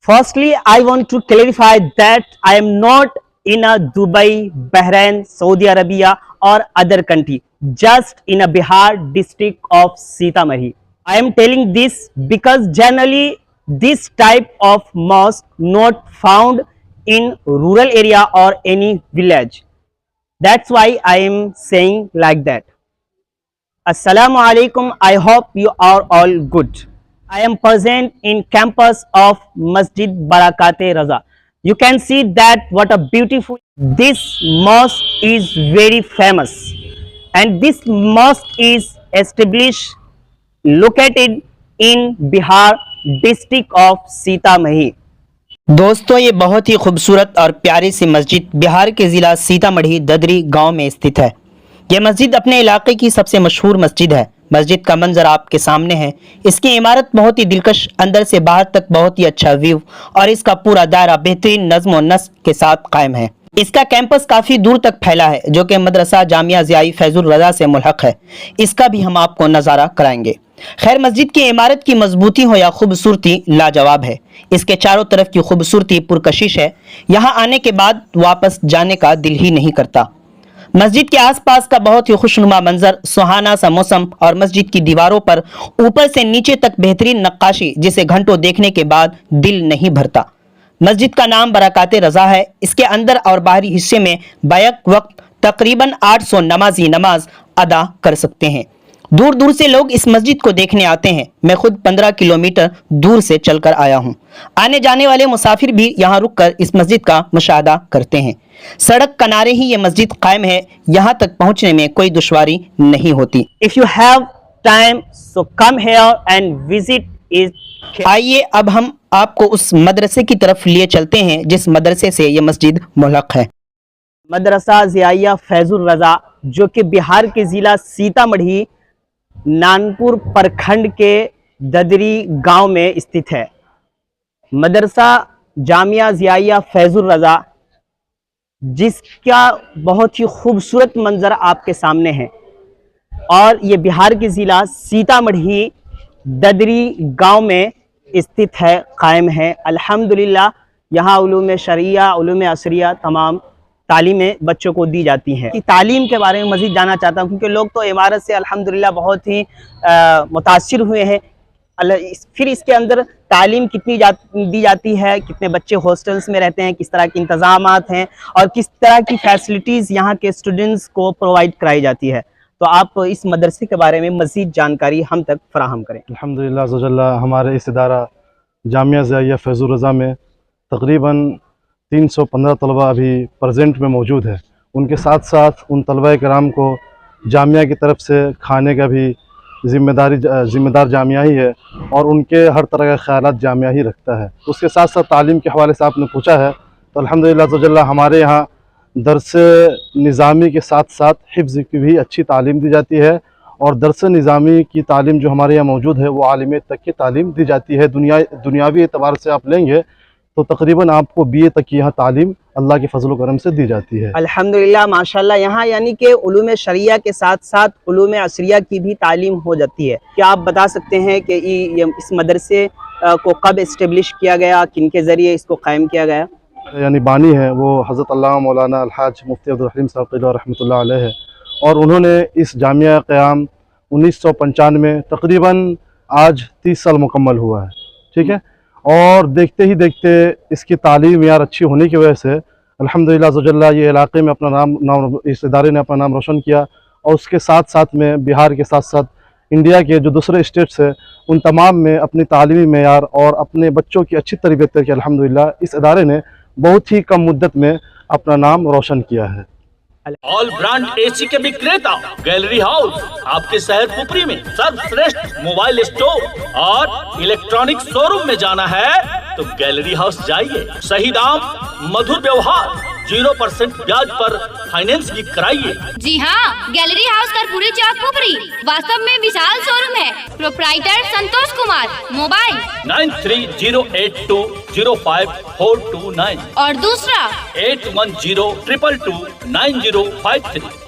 Firstly, I want to clarify that I am not in a Dubai, Bahrain, Saudi Arabia or other country, just in a Bihar district of Sitamarhi. I am telling this because generally this type of mosque not found in rural area or any village. That's why I am saying like that. Assalamu alaikum. I hope you are all good. I am present in campus of Masjid Barakate Raza. You can see that what a beautiful, this mosque is very famous, and this mosque is established located in Bihar district of Sitamarhi. دوستو یہ بہت ہی خوبصورت اور پیاری سی مسجد بہار کے ضلع سیتامڑھی ددری گاؤں میں استھت ہے۔ یہ مسجد اپنے علاقے کی سب سے مشہور مسجد ہے۔ مسجد کا منظر آپ کے سامنے ہے۔ اس کی عمارت بہت ہی دلکش، اندر سے باہر تک بہت ہی اچھا ویو اور اس کا پورا دائرہ بہترین نظم و نسق کے ساتھ قائم ہے۔ اس کا کیمپس کافی دور تک پھیلا ہے جو کہ مدرسہ جامعہ ضیائی فیض الرضا سے ملحق ہے۔ اس کا بھی ہم آپ کو نظارہ کرائیں گے۔ خیر، مسجد کی عمارت کی مضبوطی ہو یا خوبصورتی لاجواب ہے۔ اس کے چاروں طرف کی خوبصورتی پرکشش ہے۔ یہاں آنے کے بعد واپس جانے کا دل ہی نہیں کرتا۔ مسجد کے آس پاس کا بہت ہی خوشنما منظر، سہانا سا موسم اور مسجد کی دیواروں پر اوپر سے نیچے تک بہترین نقاشی جسے گھنٹوں دیکھنے کے بعد دل نہیں بھرتا۔ مسجد کا نام برکات رضا ہے۔ اس کے اندر اور باہری حصے میں بیک وقت تقریباً 800 نمازی نماز ادا کر سکتے ہیں۔ دور دور سے لوگ اس مسجد کو دیکھنے آتے ہیں۔ میں خود 15 کلومیٹر دور سے چل کر آیا ہوں۔ آنے جانے والے مسافر بھی یہاں رک کر اس مسجد کا مشاہدہ کرتے ہیں۔ سڑک کنارے ہی یہ مسجد قائم ہے۔ یہاں تک پہنچنے میں کوئی دشواری نہیں ہوتی۔ If you have time, so come here and visit it. آئیے اب ہم آپ کو اس مدرسے کی طرف لیے چلتے ہیں جس مدرسے سے یہ مسجد ملحق ہے۔ مدرسہ ضیائیہ فیض الرضا جو کہ بہار کے ضلع سیتامڑھی نانپور پرکھنڈ کے ددری گاؤں میں استھت ہے۔ مدرسہ جامعہ ضیائیہ فیض الرضا جس کا بہت ہی خوبصورت منظر آپ کے سامنے ہے، اور یہ بہار کے ضلع سیتامڑھی ددری گاؤں میں استھت ہے، قائم ہے۔ الحمدللہ یہاں علوم شرعیہ، علوم عصریہ تمام تعلیمیں بچوں کو دی جاتی ہیں۔ تعلیم کے بارے میں مزید جاننا چاہتا ہوں کیونکہ لوگ تو عمارت سے الحمدللہ بہت ہی متاثر ہوئے ہیں۔ پھر اس کے اندر تعلیم کتنی دی جاتی ہے، کتنے بچے ہاسٹلس میں رہتے ہیں، کس طرح کے انتظامات ہیں اور کس طرح کی فیسلٹیز یہاں کے اسٹوڈنٹس کو پرووائڈ کرائی جاتی ہے، تو آپ اس مدرسے کے بارے میں مزید جانکاری ہم تک فراہم کریں۔ الحمدللہ عزوجل، ہمارے اس ادارہ جامعہ ضیائیہ فیض الرضا میں تقریباً 315 طلبہ ابھی پریزنٹ میں موجود ہے۔ ان کے ساتھ ساتھ ان طلبہ کرام کو جامعہ کی طرف سے کھانے کا بھی ذمہ دار جامعہ ہی ہے، اور ان کے ہر طرح کے خیالات جامعہ ہی رکھتا ہے۔ اس کے ساتھ ساتھ تعلیم کے حوالے سے آپ نے پوچھا ہے تو الحمدللہ عزوجل ہمارے یہاں درس نظامی کے ساتھ ساتھ حفظ کی بھی اچھی تعلیم دی جاتی ہے، اور درس نظامی کی تعلیم جو ہمارے یہاں موجود ہے وہ عالمیت تک کی تعلیم دی جاتی ہے۔ دنیاوی اعتبار سے آپ لیں گے تو تقریباً آپ کو BA تک کی یہاں تعلیم اللہ کے فضل و کرم سے دی جاتی ہے۔ الحمدللہ ماشاءاللہ یہاں یعنی کہ علوم شرعیہ کے ساتھ ساتھ علوم عصریہ کی بھی تعلیم ہو جاتی ہے۔ کیا آپ بتا سکتے ہیں کہ اس مدرسے کو کب اسٹیبلش کیا گیا، کن کے ذریعے اس کو قائم کیا گیا؟ یعنی بانی ہے وہ حضرت علامہ مولانا الحاج مفتی عبدالحلیم صاحب قلعہ رحمۃ اللہ علیہ ہے، اور انہوں نے اس جامعہ قیام 1995 تقریباً آج 30 سال مکمل ہوا ہے، ٹھیک ہے، اور دیکھتے ہی دیکھتے اس کی تعلیم یار اچھی ہونے کی وجہ سے الحمدللہ عزوجل یہ علاقے میں اپنا نام اس ادارے نے اپنا نام روشن کیا، اور اس کے ساتھ ساتھ میں بہار کے ساتھ ساتھ انڈیا کے جو دوسرے اسٹیٹس ہیں ان تمام میں اپنی تعلیمی معیار اور اپنے بچوں کی اچھی تربیت کر کے الحمدللہ اس ادارے نے بہت ہی کم مدت میں اپنا نام روشن کیا ہے۔ آل برانڈ AC کے وکریتا گیلری ہاؤس آپ کے شہر پوپری میں سروشریشٹھ موبائل اسٹور اور الیکٹرانک شو روم میں جانا ہے تو گیلری ہاؤس جائیے۔ صحیح دام، مدھر ویوہار، 0% بیاج پر فائنینس بھی کرائیے۔ جی ہاں، گیلری ہاؤس کرپوری چوک پوپری واستو میں وشال شو روم ہے۔ پروپرائٹر سنتوش کمار، موبائل 9308205429 اور دوسرا 8102229053۔